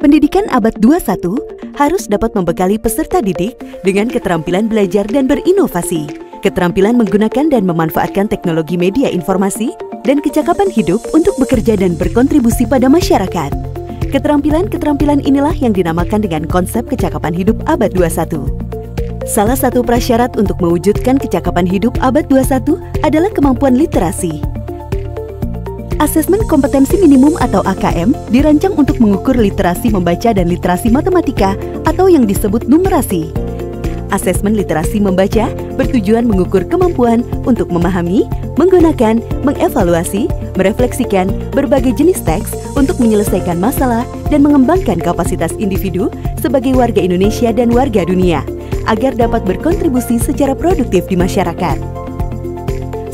Pendidikan abad 21 harus dapat membekali peserta didik dengan keterampilan belajar dan berinovasi, keterampilan menggunakan dan memanfaatkan teknologi media informasi, dan kecakapan hidup untuk bekerja dan berkontribusi pada masyarakat. Keterampilan-keterampilan inilah yang dinamakan dengan konsep kecakapan hidup abad 21. Salah satu prasyarat untuk mewujudkan kecakapan hidup abad 21 adalah kemampuan literasi. Asesmen kompetensi minimum atau AKM dirancang untuk mengukur literasi membaca dan literasi matematika atau yang disebut numerasi. Asesmen literasi membaca bertujuan mengukur kemampuan untuk memahami, menggunakan, mengevaluasi, merefleksikan berbagai jenis teks untuk menyelesaikan masalah dan mengembangkan kapasitas individu sebagai warga Indonesia dan warga dunia agar dapat berkontribusi secara produktif di masyarakat.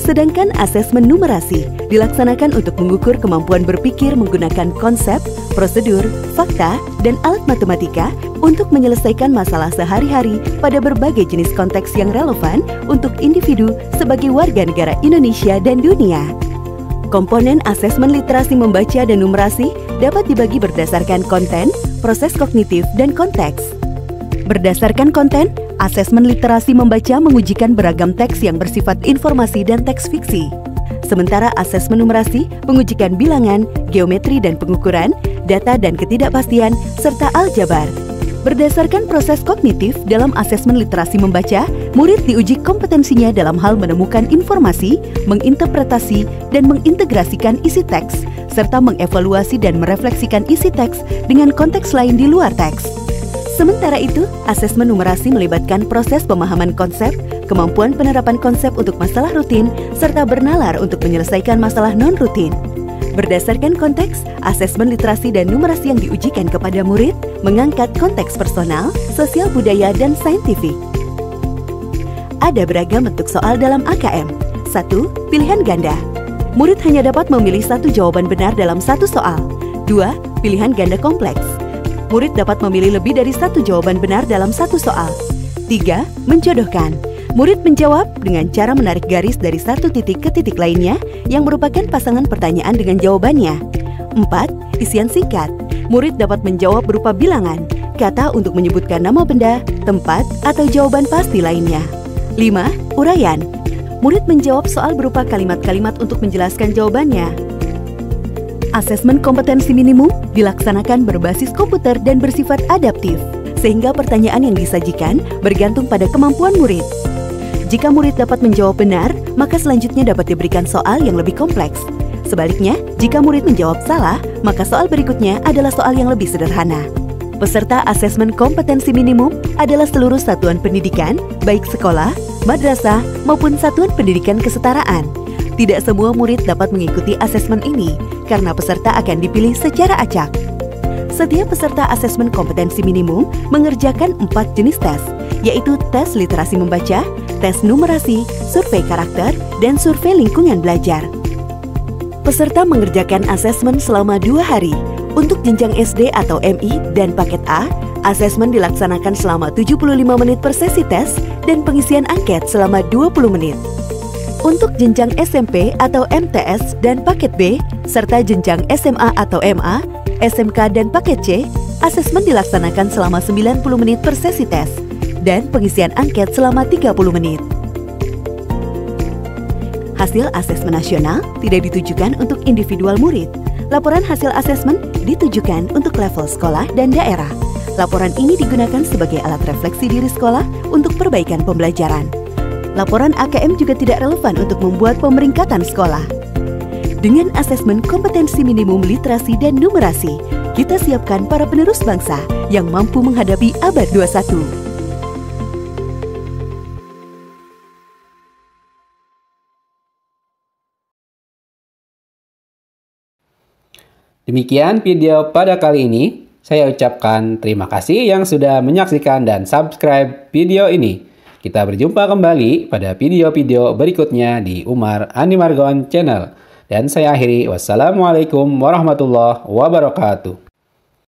Sedangkan asesmen numerasi dilaksanakan untuk mengukur kemampuan berpikir menggunakan konsep, prosedur, fakta, dan alat matematika untuk menyelesaikan masalah sehari-hari pada berbagai jenis konteks yang relevan untuk individu sebagai warga negara Indonesia dan dunia. Komponen asesmen literasi membaca dan numerasi dapat dibagi berdasarkan konten, proses kognitif, dan konteks. Berdasarkan konten, asesmen literasi membaca mengujikan beragam teks yang bersifat informasi dan teks fiksi. Sementara asesmen numerasi mengujikan bilangan, geometri dan pengukuran, data dan ketidakpastian, serta aljabar. Berdasarkan proses kognitif dalam asesmen literasi membaca, murid diuji kompetensinya dalam hal menemukan informasi, menginterpretasi, dan mengintegrasikan isi teks, serta mengevaluasi dan merefleksikan isi teks dengan konteks lain di luar teks. Sementara itu, asesmen numerasi melibatkan proses pemahaman konsep, kemampuan penerapan konsep untuk masalah rutin, serta bernalar untuk menyelesaikan masalah non-rutin. Berdasarkan konteks, asesmen literasi dan numerasi yang diujikan kepada murid mengangkat konteks personal, sosial budaya, dan saintifik. Ada beragam bentuk soal dalam AKM. 1. Pilihan ganda. Murid hanya dapat memilih satu jawaban benar dalam satu soal. 2. Pilihan ganda kompleks. Murid dapat memilih lebih dari satu jawaban benar dalam satu soal. 3. Menjodohkan. Murid menjawab dengan cara menarik garis dari satu titik ke titik lainnya yang merupakan pasangan pertanyaan dengan jawabannya. 4. Isian singkat. Murid dapat menjawab berupa bilangan, kata untuk menyebutkan nama benda, tempat, atau jawaban pasti lainnya. 5. Uraian. Murid menjawab soal berupa kalimat-kalimat untuk menjelaskan jawabannya. Asesmen kompetensi minimum dilaksanakan berbasis komputer dan bersifat adaptif, sehingga pertanyaan yang disajikan bergantung pada kemampuan murid. Jika murid dapat menjawab benar, maka selanjutnya dapat diberikan soal yang lebih kompleks. Sebaliknya, jika murid menjawab salah, maka soal berikutnya adalah soal yang lebih sederhana. Peserta asesmen kompetensi minimum adalah seluruh satuan pendidikan, baik sekolah, madrasah, maupun satuan pendidikan kesetaraan. Tidak semua murid dapat mengikuti asesmen ini, karena peserta akan dipilih secara acak. Setiap peserta asesmen kompetensi minimum mengerjakan 4 jenis tes, yaitu tes literasi membaca, tes numerasi, survei karakter, dan survei lingkungan belajar. Peserta mengerjakan asesmen selama 2 hari. Untuk jenjang SD atau MI dan paket A, asesmen dilaksanakan selama 75 menit per sesi tes dan pengisian angket selama 20 menit. Untuk jenjang SMP atau MTS dan paket B, serta jenjang SMA atau MA, SMK dan paket C, asesmen dilaksanakan selama 90 menit per sesi tes dan pengisian angket selama 30 menit. Hasil asesmen nasional tidak ditujukan untuk individual murid. Laporan hasil asesmen ditujukan untuk level sekolah dan daerah. Laporan ini digunakan sebagai alat refleksi diri sekolah untuk perbaikan pembelajaran. Laporan AKM juga tidak relevan untuk membuat pemeringkatan sekolah. Dengan asesmen kompetensi minimum literasi dan numerasi, kita siapkan para penerus bangsa yang mampu menghadapi abad 21. Demikian video pada kali ini. Saya ucapkan terima kasih yang sudah menyaksikan dan subscribe video ini. Kita berjumpa kembali pada video-video berikutnya di Umar Andi Margon Channel. Dan saya akhiri, wassalamualaikum warahmatullahi wabarakatuh.